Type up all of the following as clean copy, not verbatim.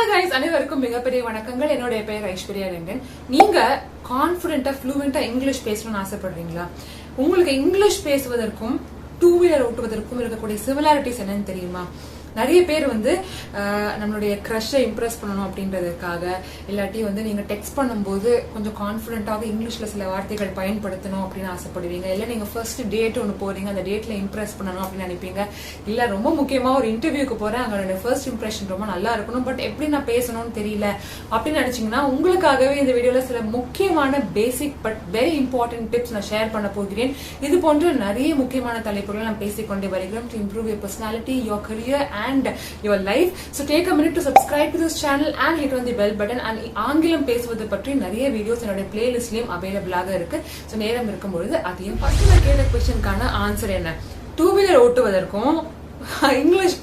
guys, அனைவருக்கும் மிகப்பெரிய வணக்கங்கள். என்னோட பெயர் ஐஸ்வர்யா ரெங்கன். நீங்க கான்ஃபிடென்ட்டா ஃப்ளூவென்ட்டா இங்கிலீஷ் பேசணும்னு ஆசைப்படுறீங்களா? உங்களுக்கு இங்கிலீஷ் பேசுவதற்கும் டூ வீலர் ஓட்டுவதற்கும் இருக்கக்கூடிய சிமிலாரிட்டிஸ் என்னன்னு தெரியுமா? நிறைய பேர் வந்து நம்மளுடைய க்ரஷை இம்ப்ரெஸ் பண்ணணும் அப்படின்றதுக்காக இல்லாட்டி வந்து நீங்க டெக்ஸ்ட் பண்ணும்போது கொஞ்சம் கான்ஃபிடென்ட்டாக இங்கிலீஷ்ல சில வார்த்தைகள் பயன்படுத்தணும் அப்படின்னு ஆசைப்படுவீங்க. இல்லை நீங்க ஃபர்ஸ்ட் டேட் ஒன்று போறீங்க, அந்த டேட்ல இம்ப்ரெஸ் பண்ணணும் அப்படின்னு நினைப்பீங்க. இல்ல ரொம்ப முக்கியமா ஒரு இன்டர்வியூக்கு போறேன், அங்க ஃபர்ஸ்ட் இம்ப்ரெஷன் ரொம்ப நல்லா இருக்கணும், பட் எப்படி நான் பேசணும்னு தெரியல அப்படின்னு நினைச்சீங்கன்னா உங்களுக்காகவே இந்த வீடியோல சில முக்கியமான பேசிக் பட் வெரி இம்பார்ட்டன்ட் டிப்ஸ் நான் ஷேர் பண்ண போகிறேன். இது போன்ற நிறைய முக்கியமான தலைப்புகளை நான் பேசிக்கொண்டே வருகிறோம் to improve your personality, your career and your life. So take a minute to subscribe to this channel and hit on the bell button. And ஆங்கிலம் பேசுவது பற்றி நிறைய வீடியோஸ் என்னோட பிளேலிஸ்ட்லயும் அவைலபிளாக இருக்கு. ஸோ நேரம் இருக்கும்பொழுது அதையும் ஃபர்ஸ்ட் நான் கேட்ட கொஸ்டினுக்கான ஆன்சர் என்ன? டூ வீலர் ஓட்டுவதற்கும் இங்கிலீஷ்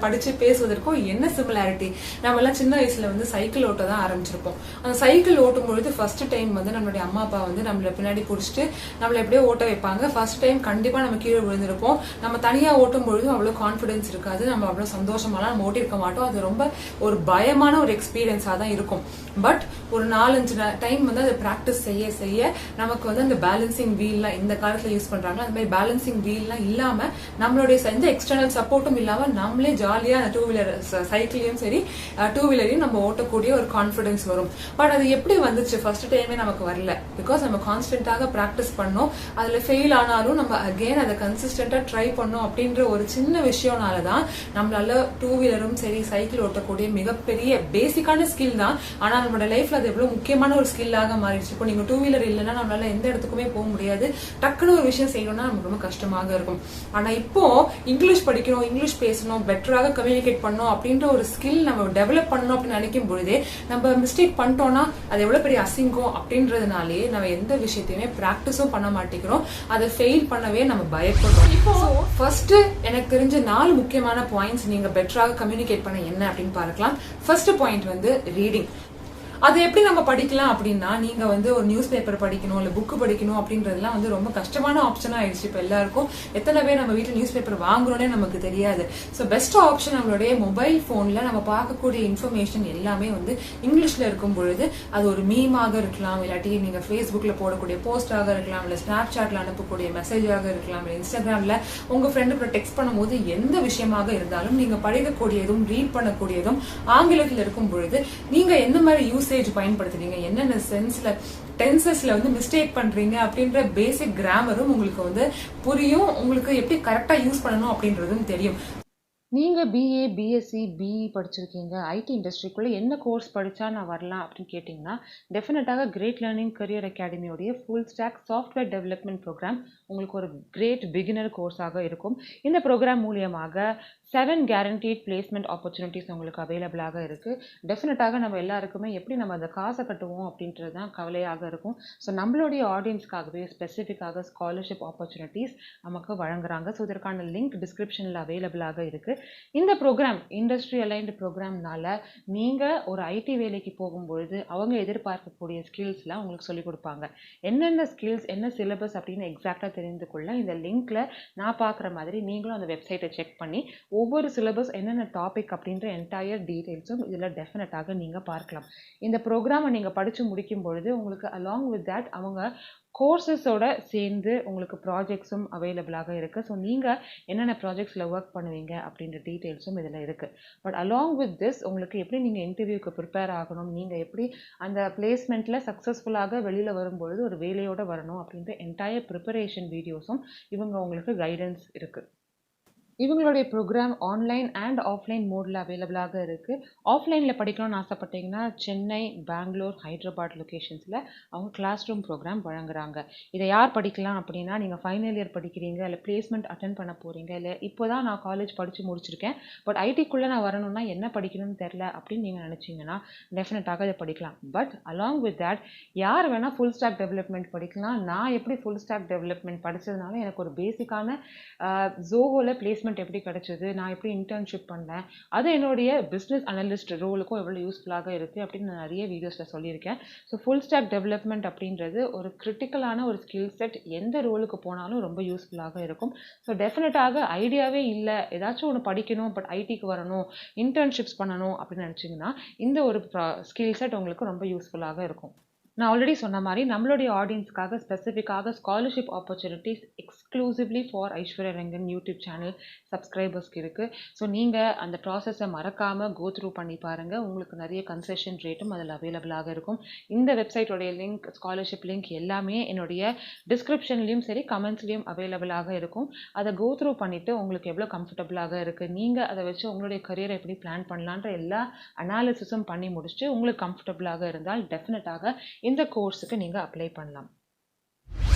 படிச்சு பேசுவதற்கும் என்ன சிமிலாரிட்டி? நம்ம எல்லாம் சின்ன வயசுல வந்து சைக்கிள் ஓட்ட தான் ஆரம்பிச்சிருப்போம். அந்த சைக்கிள் ஓட்டும் பொழுது ஃபர்ஸ்ட் டைம் வந்து நம்மளுடைய அம்மா அப்பா வந்து நம்மள பின்னாடி புடிச்சிட்டு நம்மள எப்படியோ ஓட்ட வைப்பாங்க. ஃபர்ஸ்ட் டைம் கண்டிப்பா நம்ம கீழே விழுந்திருப்போம். நம்ம தனியா ஓட்டும் பொழுதும் அவ்வளவு கான்பிடன்ஸ் இருக்காது, நம்ம அவ்வளவு சந்தோஷமாலாம் நம்ம ஓட்டிருக்க மாட்டோம். அது ரொம்ப ஒரு பயமான ஒரு எக்ஸ்பீரியன்ஸா தான் இருக்கும். பட் ஒரு 4-5 டைம் வந்து அதை பிராக்டிஸ் செய்ய செய்ய நமக்கு வந்து அந்த பேலன்சிங் வீல்லாம் இந்த காலத்துல யூஸ் பண்றாங்க, அந்த மாதிரி பேலன்சிங் வீல்லாம் இல்லாம நம்மளுடைய எந்த எக்ஸ்டர்னல் சப்போர்ட்டும் இல்லாம நம்மளே ஜாலியா அந்த டூ வீலர் சைக்கிளையும் சரி டூ வீலரையும் நம்ம ஓட்டக்கூடிய ஒரு கான்பிடன்ஸ் வரும். பட் அது எப்படி வந்துச்சு? ஃபர்ஸ்ட் டைமே நமக்கு வரல. பிகாஸ் நம்ம கான்ஸ்டன்டாக பிராக்டிஸ் பண்ணோம். அதுல ஃபெயில் ஆனாலும் நம்ம அகெயின் அதை கன்சிஸ்டன்டா ட்ரை பண்ணோம் அப்படின்ற ஒரு சின்ன விஷயம்னாலதான் நம்மளால டூ வீலரும் சரி சைக்கிள் ஓட்டக்கூடிய மிகப்பெரிய பேசிக்கான ஸ்கில் தான். ஆனா நம்மளோட லைஃப்ல அது எவ்வளவு முக்கியமான ஒரு ஸ்கில்லாக மாறிடுச்சு. இப்போ நீங்க டூ வீலர் இல்லைன்னா நம்மளால எந்த இடத்துக்குமே போக முடியாது. டக்குனு ஒரு விஷயம் செய்யணும்னா நமக்கு ரொம்ப கஷ்டமாக இருக்கும். ஆனா இப்போ இங்கிலீஷ் படிக்கணும், இங்கிலீஷ் பேசணும், பெட்டராக கம்யூனிகேட் பண்ணணும் அப்படின்ற ஒரு ஸ்கில் நம்ம டெவலப் பண்ணணும் அப்படின்னு நினைக்கும் பொழுதே நம்ம மிஸ்டேக் பண்ணிட்டோம்னா அது எவ்வளவு பெரிய அசிங்கம் அப்படின்றதுனாலே நம்ம எந்த விஷயத்தையுமே பிராக்டிஸும் பண்ண மாட்டேங்கிறோம். அதை ஃபெயில் பண்ணவே நம்ம பயப்படுறோம். இப்போ ஃபர்ஸ்ட் எனக்கு தெரிஞ்ச 4 முக்கியமான பாயிண்ட்ஸ் நீங்க பெட்டராக கம்யூனிகேட் பண்ண என்ன அப்படின்னு பார்க்கலாம். ஃபர்ஸ்ட் பாயிண்ட் வந்து ரீடிங். அது எப்படி நம்ம படிக்கலாம் அப்படின்னா, நீங்க வந்து ஒரு நியூஸ் பேப்பர் படிக்கணும் இல்ல புக் படிக்கணும் அப்படின்றதுலாம் வந்து ரொம்ப கஷ்டமான ஆப்ஷனா ஆயிடுச்சு இப்ப எல்லாருக்கும். எத்தனை பேர் நம்ம வீட்டுல நியூஸ் பேப்பர் வாங்குறோன்னே நமக்கு தெரியாது. ஸோ பெஸ்ட் ஆப்ஷன் நம்மளுடைய மொபைல் போன்ல நம்ம பார்க்கக்கூடிய இன்ஃபர்மேஷன் எல்லாமே வந்து இங்கிலீஷ்ல இருக்கும் பொழுது அது ஒரு மீமாக இருக்கலாம், இல்லாட்டி நீங்க ஃபேஸ்புக்ல போடக்கூடிய போஸ்டாக இருக்கலாம், இல்ல ஸ்னாப் சாட்ல அனுப்பக்கூடிய மெசேஜாக இருக்கலாம், இல்ல இன்ஸ்டாகிராம்ல உங்க ஃப்ரெண்டு கூட டெக்ஸ்ட் பண்ணும்போது எந்த விஷயமாக இருந்தாலும் நீங்க படிக்கக்கூடியதும் ரீட் பண்ணக்கூடியதும் ஆங்கிலத்தில் இருக்கும் பொழுது நீங்க எந்த மாதிரி யூஸ் பயன்படுத்துறீங்க, என்னென்ன சென்ஸ்ல டென்சஸ்ல வந்து மிஸ்டேக் பண்றீங்க அப்படின்ற பேசிக் கிராமரும் உங்களுக்கு வந்து புரியும். உங்களுக்கு எப்படி கரெக்டா யூஸ் பண்ணணும் அப்படின்றதும் தெரியும். நீங்கள் பிஏ பிஎஸ்சி பிஇ படிச்சிருக்கீங்க, ஐடி இண்டஸ்ட்ரிக்குள்ளே என்ன கோர்ஸ் படித்தா நான் வரலாம் அப்படின்னு கேட்டிங்கன்னா டெஃபினட்டாக கிரேட் லேர்னிங் கரியர் அகாடமியோடைய full stack software development program உங்களுக்கு ஒரு கிரேட் பிகினர் கோர்ஸாக இருக்கும். இந்த ப்ரோக்ராம் மூலியமாக 7 கேரண்டீட் பிளேஸ்மெண்ட் ஆப்பர்ச்சுனிட்டிஸ் உங்களுக்கு அவைலபிளாக இருக்குது. டெஃபினட்டாக நம்ம எல்லாருக்குமே எப்படி நம்ம அந்த காசை கட்டுவோம் அப்படின்றது தான் கவலையாக இருக்கும். ஸோ நம்மளுடைய ஆடியன்ஸ்க்காகவே ஸ்பெசிஃபிக்காக ஸ்காலர்ஷிப் ஆப்பர்ச்சுனிட்டிஸ் நமக்கு வழங்குறாங்க. ஸோ இதற்கான லிங்க் டிஸ்கிரிப்ஷனில் அவைலபிளாக இருக்குது. இந்த ப்ரோக்ராம் இண்டஸ்ட்ரி அலைன்டு ப்ரோக்ராம்னால நீங்கள் ஒரு ஐடி வேலைக்கு போகும்பொழுது அவங்க எதிர்பார்க்கக்கூடிய ஸ்கில்ஸ்லாம் உங்களுக்கு சொல்லிக் கொடுப்பாங்க. என்னென்ன ஸ்கில்ஸ் என்ன சிலபஸ் அப்படின்னு எக்ஸாக்டாக தெரிந்து கொள்ள இந்த லிங்க்ல நான் பார்க்குற மாதிரி நீங்களும் அந்த வெப்சைட்டை செக் பண்ணி ஒவ்வொரு சிலபஸ் என்னென்ன டாபிக் அப்படின்ற என்டையர் டீட்டெயில்ஸும் இதில் டெஃபினட்டாக நீங்கள் பார்க்கலாம். இந்த ப்ரோக்ராமை நீங்கள் படித்து முடிக்கும் பொழுது உங்களுக்கு அலாங் வித் தேட் அவங்க கோர்சஸோட சேர்ந்து உங்களுக்கு ப்ராஜெக்ட்ஸும் அவைலபிளாக இருக்குது. ஸோ நீங்கள் என்னென்ன ப்ராஜெக்ட்ஸில் ஒர்க் பண்ணுவீங்க அப்படின்ற டீட்டெயில்ஸும் இதில் இருக்குது. பட் அலாங் வித் திஸ் உங்களுக்கு எப்படி நீங்கள் இன்டர்வியூக்கு ப்ரிப்பேர் ஆகணும், நீங்கள் எப்படி அந்த பிளேஸ்மெண்ட்டில் சக்ஸஸ்ஃபுல்லாக வெளியில் வரும்பொழுது ஒரு வேலையோடு வரணும் அப்படின்ற என்டையர் ப்ரிப்பரேஷன் வீடியோஸும் இவங்க உங்களுக்கு கைடன்ஸ் இருக்குது. இவங்களுடைய ப்ரோக்ராம் ஆன்லைன் அண்ட் ஆஃப்லைன் மோடில் அவைலபிளாக இருக்குது. ஆஃப்லைனில் படிக்கணும்னு ஆசைப்பட்டீங்கன்னா சென்னை, பெங்களூர், ஹைதராபாத் லொக்கேஷன்ஸில் அவங்க கிளாஸ் ரூம் ப்ரோக்ராம் வழங்குறாங்க. இதை யார் படிக்கலாம் அப்படின்னா, நீங்கள் ஃபைனல் இயர் படிக்கிறீங்க, இல்லை பிளேஸ்மெண்ட் அட்டன் பண்ண போகிறீங்க, இல்லை இப்போ தான் நான் காலேஜ் படித்து முடிச்சிருக்கேன் பட் ஐடிக்குள்ளே நான் வரணும்னா என்ன படிக்கணும்னு தெரில அப்படின்னு நீங்கள் நினச்சிங்கன்னா டெஃபினட்டாக இதை படிக்கலாம். பட் அலாங் வித் தேட் யார் வேணால் ஃபுல் ஸ்டாக் டெவலப்மெண்ட் படிக்கலாம். நான் எப்படி ஃபுல் ஸ்டாக் டெவலப்மெண்ட் படித்ததுனால எனக்கு ஒரு பேசிக்கான ஜோஹோவில் பிளேஸ்மெண்ட் பிளேஸ்மெண்ட் எப்படி கிடைச்சது, நான் எப்படி இன்டர்ன்ஷிப் பண்ணேன், அது என்னுடைய பிஸ்னஸ் அனலிஸ்ட் ரோலுக்கும் எவ்வளோ யூஸ்ஃபுல்லாக இருக்குது அப்படின்னு நான் நிறைய வீடியோஸில் சொல்லியிருக்கேன். ஸோ ஃபுல் ஸ்டாக் டெவலப்மெண்ட் அப்படின்றது ஒரு கிரிட்டிக்கலான ஒரு ஸ்கில் செட், எந்த ரோலுக்கு போனாலும் ரொம்ப யூஸ்ஃபுல்லாக இருக்கும். ஸோ டெஃபினட்டாக ஐடியாவே இல்லை, ஏதாச்சும் ஒன்று படிக்கணும் பட் ஐடிக்கு வரணும், இன்டர்ன்ஷிப்ஸ் பண்ணணும் அப்படின்னு நினச்சிங்கன்னா இந்த ஒரு ஸ்கில் செட் உங்களுக்கு ரொம்ப யூஸ்ஃபுல்லாக இருக்கும். நான் ஆல்ரெடி சொன்ன மாதிரி நம்மளுடைய ஆடியன்ஸ்க்காக ஸ்பெசிஃபிக்காக scholarship opportunities exclusively for Aishwarya Rengan YouTube channel சப்ஸ்கிரைபர்ஸ்க்கு இருக்குது. ஸோ நீங்கள் அந்த ப்ராசஸை மறக்காமல் கோ த்ரூ பண்ணி பாருங்கள். உங்களுக்கு நிறைய கன்செஷன் ரேட்டும் அதில் அவைலபிளாக இருக்கும். இந்த வெப்சைட்டோடைய லிங்க், ஸ்காலர்ஷிப் லிங்க் எல்லாமே என்னுடைய டிஸ்கிரிப்ஷன்லேயும் சரி கமெண்ட்ஸ்லேயும் அவைலபிளாக இருக்கும். அதை கோ த்ரூ பண்ணிவிட்டு உங்களுக்கு எவ்வளோ கம்ஃபர்டபுளாக இருக்குது, நீங்கள் அதை வச்சு உங்களுடைய கரியரை எப்படி பிளான் பண்ணலான்ற எல்லா அனாலிசிஸும் பண்ணி முடிச்சுட்டு உங்களுக்கு கம்ஃபர்டபுளாக இருந்தால் டெஃபினட்டாக இந்த கோர்ஸுக்கு நீங்கள் அப்ளை பண்ணலாம்.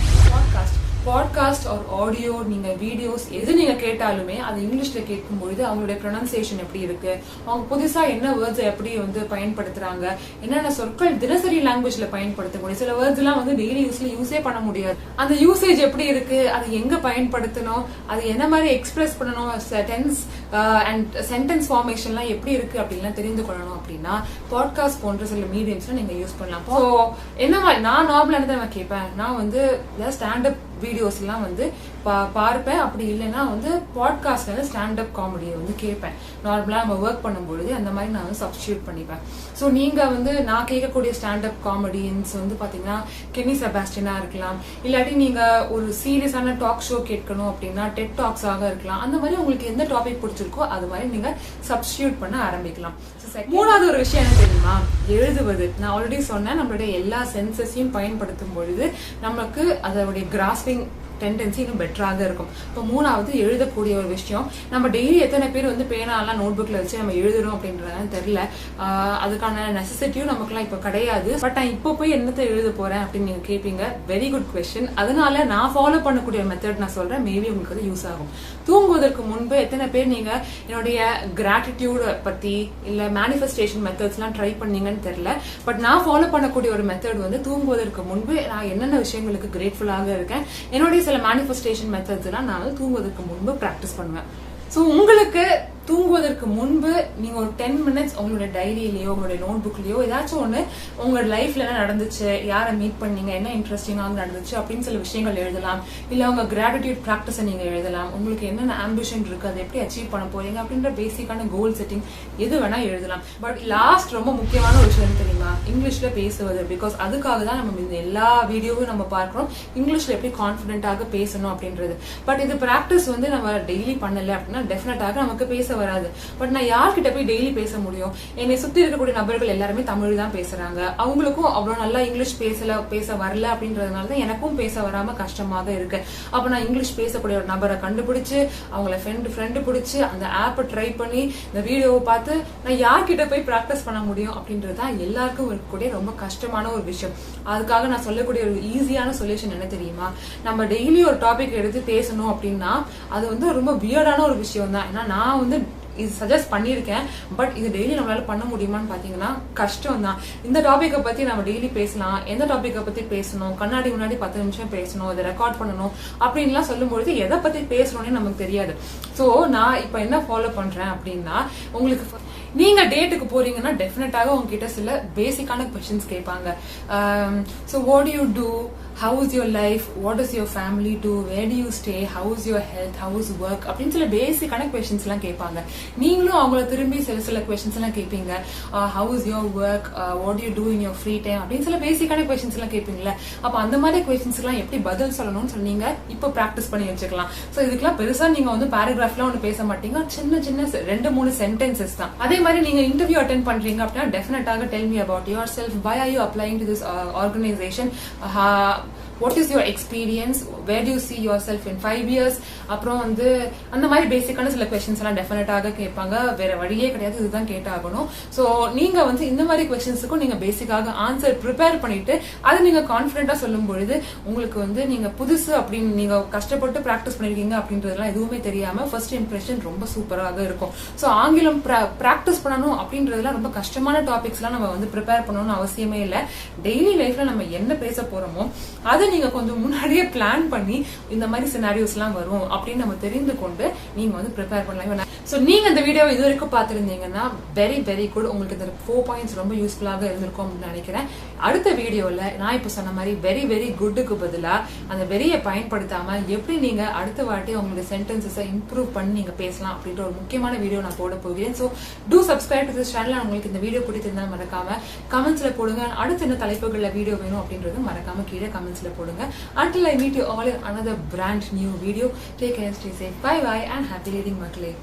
பாட்காஸ்ட் ஆர் ஆடியோ, நீங்கள் வீடியோஸ் எது நீங்கள் கேட்டாலுமே அது இங்கிலீஷில் கேட்கும்பொழுது அவங்களுடைய ப்ரொனன்சியேஷன் எப்படி இருக்குது, அவங்க புதுசாக என்ன வேர்ட்ஸை எப்படி பயன்படுத்துகிறாங்க, என்னென்ன சொற்கள் தினசரி லாங்குவேஜில் பயன்படுத்தக்கூடிய சில வேர்ட்ஸ்லாம் டெய்லி யூஸே பண்ண முடியாது, அந்த யூசேஜ் எப்படி இருக்குது, அது எங்கே பயன்படுத்தணும், அது என்ன மாதிரி எக்ஸ்பிரஸ் பண்ணணும், டென்ஸ் அண்ட் சென்டென்ஸ் ஃபார்மேஷன்லாம் எப்படி இருக்குது அப்படின்லாம் தெரிந்து கொள்ளணும் அப்படின்னா பாட்காஸ்ட் போன்ற சில மீடியம்ஸ்லாம் நீங்கள் யூஸ் பண்ணலாம். ஸோ என்ன மாதிரி நான் நார்மலாக தான் கேட்பேன், நான் ஸ்டாண்டப் வீடியோஸ்லாம் பார்ப்பேன். அப்படி இல்லைன்னா பாட்காஸ்ட்ல ஸ்டாண்டப் காமெடியை கேட்பேன். நார்மலாக நம்ம ஒர்க் பண்ணும்பொழுது அந்த மாதிரி நான் சப்ஸ்டியூட் பண்ணிப்பேன். ஸோ நீங்கள் நான் கேட்கக்கூடிய ஸ்டாண்டப் காமெடியன்ஸ் பார்த்தீங்கன்னா கெனி செபாஸ்டினா இருக்கலாம், இல்லாட்டி நீங்கள் ஒரு சீரியஸான டாக் ஷோ கேட்கணும் அப்படின்னா டெட் டாக்ஸாக இருக்கலாம். அந்த மாதிரி உங்களுக்கு எந்த டாபிக் பிடிச்சிருக்கோ அது மாதிரி நீங்கள் சப்ஸ்டியூட் பண்ண ஆரம்பிக்கலாம். மூணாவது ஒரு விஷயம் என்ன தெரியுமா, எழுதுவது. நான் ஆல்ரெடி சொன்னேன், நம்மளுடைய எல்லா சென்சஸையும் பயன்படுத்தும் பொழுது நமக்கு அதோடைய கிராஸ்பிங் டெண்டன்சி இன்னும் பெட்டராக இருக்கும். இப்போ மூணாவது எழுதக்கூடிய ஒரு விஷயம். நம்ம டெய்லி எத்தனை பேர் பேனாலாம் நோட் புக்ல வச்சு நம்ம எழுதுறோம் அப்படின்றதுலாம் தெரியல. அதுக்கான நெசசிட்டியும் நமக்குலாம் இப்போ கிடையாது. பட் நான் இப்போ போய் என்னத்தை எழுத போறேன் அப்படின்னு நீங்க கேட்பீங்க. Very good question. அதனால நான் ஃபாலோ பண்ணக்கூடிய மெத்தட் நான் சொல்றேன், மேபி உங்களுக்கு அது யூஸ் ஆகும். தூங்குவதற்கு முன்பு எத்தனை பேர் நீங்க என்னுடைய கிராட்டிடியூட் பத்தி இல்ல மேனிஃபெஸ்டேஷன் மெத்தட்ஸ்லாம் ட்ரை பண்ணீங்கன்னு தெரியல. பட் நான் ஃபாலோ பண்ணக்கூடிய ஒரு மெத்தட் தூங்குவதற்கு முன்பு நான் என்னென்ன விஷயங்களுக்கு கிரேட்ஃபுல்லாக இருக்கேன், என்னுடைய சில மேனிஃபெஸ்டேஷன் மெத்தட்ஸ் எல்லாம் நான் தூங்குவதற்கு முன்பு பிராக்டிஸ் பண்ணுவேன். ஸோ உங்களுக்கு தூங்குவதற்கு முன்பு நீங்க ஒரு 10 மினிட்ஸ் உங்களுடைய டைரியிலயோ உங்களுடைய நோட் புக்லயோ ஏதாச்சும் ஒண்ணு உங்களோட லைஃப்ல என்ன நடந்துச்சு, யாரை மீட் பண்ணீங்க, என்ன இன்ட்ரெஸ்டிங்காக நடந்துச்சு அப்படின்னு சில விஷயங்கள் எழுதலாம். இல்ல உங்க கிராட்டிடியூட் பிராக்டிஸை நீங்க எழுதலாம். உங்களுக்கு என்னென்ன ஆம்பிஷன் இருக்கு, அதை எப்படி அச்சீவ் பண்ண போறீங்க அப்படின்ற பேசிக்கான கோல் செட்டிங் எது வேணா எழுதலாம். பட் லாஸ்ட் ரொம்ப முக்கியமான ஒரு விஷயம் தெரியுமா, இங்கிலீஷ்ல பேசுவது. பிகாஸ் அதுக்காக தான் நம்ம இந்த எல்லா வீடியோவும் நம்ம பார்க்கிறோம், இங்கிலீஷ்ல எப்படி கான்பிடென்ட்டாக பேசணும் அப்படின்றது. பட் இது பிராக்டிஸ் நம்ம டெய்லி பண்ணல அப்படின்னா டெஃபினட்டாக நமக்கு பேச வராது. பட் நான் யார்கிட்ட போய் டெய்லி பேச முடியும்? என்னை சுத்தி இருக்கக்கூடிய நபர்கள் எல்லாருமே தமிழ் தான் பேசுறாங்க. அவங்களுக்கும் அவ்வளவு நல்லா இங்கிலீஷ் பேச வரல அப்படின்றதுனாலதான் எனக்கும் பேச வராம கஷ்டமாக இருக்கு. அப்ப நான் இங்கிலீஷ் பேசக்கூடிய ஒரு நபரை கண்டுபிடிச்சு அவங்கள ஃப்ரெண்டு பிடிச்சு அந்த ஆப்பை ட்ரை பண்ணி இந்த வீடியோவை பார்த்து நான் யார்கிட்ட போய் பிராக்டிஸ் பண்ண முடியும் அப்படின்றதுதான் எல்லாருக்கும் இருக்கக்கூடிய ரொம்ப கஷ்டமான ஒரு விஷயம். அதுக்காக நான் சொல்லக்கூடிய ஒரு ஈஸியான சொல்யூஷன் என்ன தெரியுமா, நம்ம டெய்லி ஒரு டாபிக் எடுத்து பேசணும் அப்படின்னா அது ரொம்ப வியர்டான ஒரு விஷயம் தான். ஏன்னா நான் இது சஜஸ்ட் பண்ணியிருக்கேன், பட் இது டெய்லி நம்மளால பண்ண முடியுமான்னு பாத்தீங்கன்னா கஷ்டம் தான். இந்த டாபிக்கை பத்தி நம்ம டெய்லி பேசலாம், எந்த டாபிக்கை பத்தி பேசணும், கண்ணாடி முன்னாடி 10 நிமிஷம் பேசணும், இதை ரெக்கார்ட் பண்ணணும் அப்படின்லாம் சொல்லும்பொழுது எதை பத்தி பேசணும்னு நமக்கு தெரியாது. ஸோ நான் இப்ப என்ன ஃபாலோ பண்றேன் அப்படின்னா, உங்களுக்கு நீங்க டேட்டுக்கு போறீங்கன்னா டெஃபினட்டாக உங்ககிட்ட சில பேசிக்கான கொஸ்டின்ஸ் கேட்பாங்க. So what do you do, how is your life, what does your family do, where do you stay, how is your health, how is work அப்படின்னு சில பேசிக்கான கொஸ்டின்ஸ் எல்லாம் கேட்பாங்க. நீங்களும் அவங்கள திரும்பி சில கொஸ்டின்ஸ் எல்லாம் கேட்பீங்க. how is your work, what do you do in your free time அப்படின்னு சில பேசிக்கான கொஸ்டின்ஸ் எல்லாம் கேட்பீங்களா. அப்ப அந்த மாதிரி கொஸ்டின்ஸ் எல்லாம் எப்படி பதில் சொல்லணும்னு சொன்னீங்க இப்ப பிராக்டிஸ் பண்ணி வச்சுக்கலாம். ஸோ இதுக்கெல்லாம் பெருசா நீங்க பேராகிராஃப்லாம் ஒன்று பேச மாட்டீங்க, சின்ன 2-3 சென்டென்சஸ் தான். அதே மாதிரி நீங்க இன்டர்வியூ அட்டென்ட் பண்றீங்க அப்படின்னா டெஃபினட்டாக tell me about yourself, why are you applying to this organization, what is your experience, where do you see yourself in 5 years. அப்புறம் அந்த மாதிரி பேசிக்கான சில கொஸ்டின்ஸ் எல்லாம் டெஃபினட்டாக கேட்பாங்க. வேற வழியே கிடையாது, இதுதான் கேட்டாகணும். ஸோ நீங்க இந்த மாதிரி கொஸ்டின்ஸுக்கும் நீங்க பேசிக்காக ஆன்சர் ப்ரிப்பேர் பண்ணிட்டு அதை நீங்க கான்பிடென்ட்டா சொல்லும் பொழுது உங்களுக்கு நீங்க புதுசு அப்படின்னு நீங்க கஷ்டப்பட்டு பிராக்டிஸ் பண்ணிருக்கீங்க அப்படின்றதெல்லாம் எதுவுமே தெரியாம ஃபர்ஸ்ட் இம்ப்ரெஷன் ரொம்ப சூப்பராக இருக்கும். ஸோ ஆங்கிலம் பிராக்டிஸ் பண்ணணும் அப்படின்றதுலாம் ரொம்ப கஷ்டமான டாபிக்ஸ் எல்லாம் நம்ம ப்ரிப்பேர் பண்ணணும்னு அவசியமே இல்லை. டெய்லி லைஃப்ல நம்ம என்ன பேச போறோமோ அதை நீங்க கொஞ்சம் முன்னாடியே பிளான் பண்ணி இந்த மாதிரி சினாரியோஸ் எல்லாம் வரும் அப்படின்னு நம்ம தெரிந்து கொண்டு நீங்க வந்து ப்ரிப்பேர் பண்ணலாம். சோ நீங்க இந்த வீடியோ இது வரைக்கும் பார்த்திருந்தீங்கன்னா வெரி வெரி குட். உங்களுக்கு இந்த 4 பாயிண்ட்ஸ் ரொம்ப யூஸ்ஃபுல்லாக இருந்திருக்கும் அப்படின்னு நினைக்கிறேன். அடுத்த வீடியோல நான் இப்ப சொன்ன மாதிரி வெரி வெரி குட்டுக்கு பதிலா அந்த வெரியை பயன்படுத்தாம எப்படி நீங்க அடுத்த வாட்டி உங்களுடைய சென்டென்சஸை இம்ப்ரூவ் பண்ணி நீங்க பேசலாம் அப்படின்ற ஒரு முக்கியமான வீடியோ நான் போட போகிறேன். So two subscribe to this channel. உங்களுக்கு இந்த வீடியோ பிடிச்சிருந்தா மறக்காம கமெண்ட்ஸ்ல போடுங்க. அடுத்த என்ன தலைப்புகள்ல வீடியோ வேணும் அப்படின்றது மறக்காம கீழே கமெண்ட்ஸ்ல போடுங்க. Until I meet you all in another brand new video, take care, stay safe, bye bye and happy reading மக்களே.